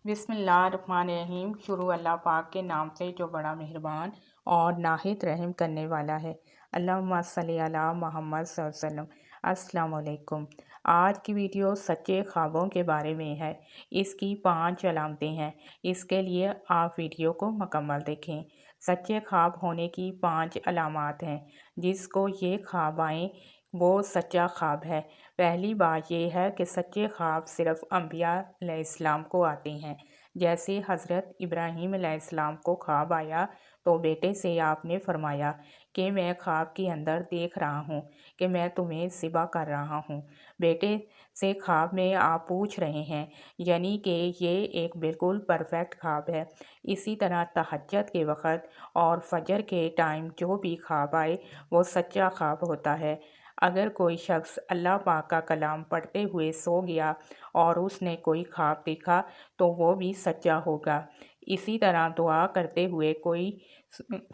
بسم اللہ الرحمن الرحیم۔ شروع اللہ پاک کے نام سے جو بڑا مہربان اور نہایت رحم کرنے والا ہے۔ اللہم صلی علی محمد صلی اللہ علیہ وسلم۔ السلام علیکم۔ آج کی ویڈیو سچے خوابوں کے بارے میں ہے۔ اس کی 5 علامتیں ہیں، اس کے لیے آپ ویڈیو کو مکمل دیکھیں۔ سچے خواب ہونے کی 5 علامات ہیں۔ جس کو یہ خواب آئیں وہ سچا خواب ہے۔ پہلی بات یہ ہے کہ سچے خواب صرف انبیاء علیہ السلام کو آتے ہیں۔ جیسے حضرت ابراہیم علیہ السلام کو خواب آیا تو بیٹے سے آپ نے فرمایا کہ میں خواب کے اندر دیکھ رہا ہوں کہ میں تمہیں ذبح کر رہا ہوں۔ بیٹے سے خواب میں آپ پوچھ رہے ہیں، یعنی کہ یہ ایک بالکل پرفیکٹ خواب ہے۔ اسی طرح تہجد کے وقت اور فجر کے ٹائم جو بھی خواب آئے وہ سچا خواب ہوتا ہے۔ اگر کوئی شخص اللہ پاک کا کلام پڑھتے ہوئے سو گیا اور اس نے کوئی خواب دیکھا تو وہ بھی سچا ہوگا۔ اسی طرح دعا کرتے ہوئے کوئی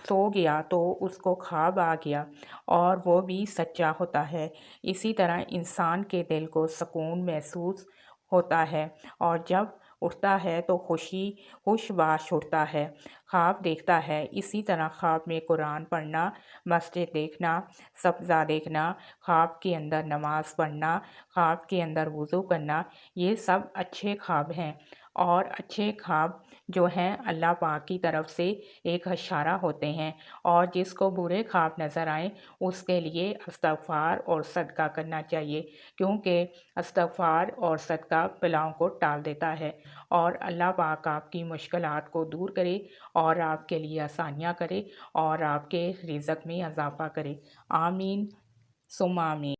سو گیا تو اس کو خواب آ گیا اور وہ بھی سچا ہوتا ہے۔ اسی طرح انسان کے دل کو سکون محسوس ہوتا ہے اور جب اٹھتا ہے تو خوش باش اٹھتا ہے، خواب دیکھتا ہے۔ اسی طرح خواب میں قرآن پڑھنا، مسجد دیکھنا، سبزہ دیکھنا، خواب کے اندر نماز پڑھنا، خواب کے اندر وضو کرنا، یہ سب اچھے خواب ہیں۔ اور اچھے خواب جو ہیں اللہ پاک کی طرف سے ایک اشارہ ہوتے ہیں، اور جس کو برے خواب نظر آئیں اس کے لیے استغفار اور صدقہ کرنا چاہیے، کیونکہ استغفار اور صدقہ بلاؤں کو ٹال دیتا ہے، اور اللہ پاک آپ کی مشکلات کو دور کرے اور آپ کے لیے آسانیاں کرے اور آپ کے رزق میں اضافہ کرے۔ آمین ثم آمین۔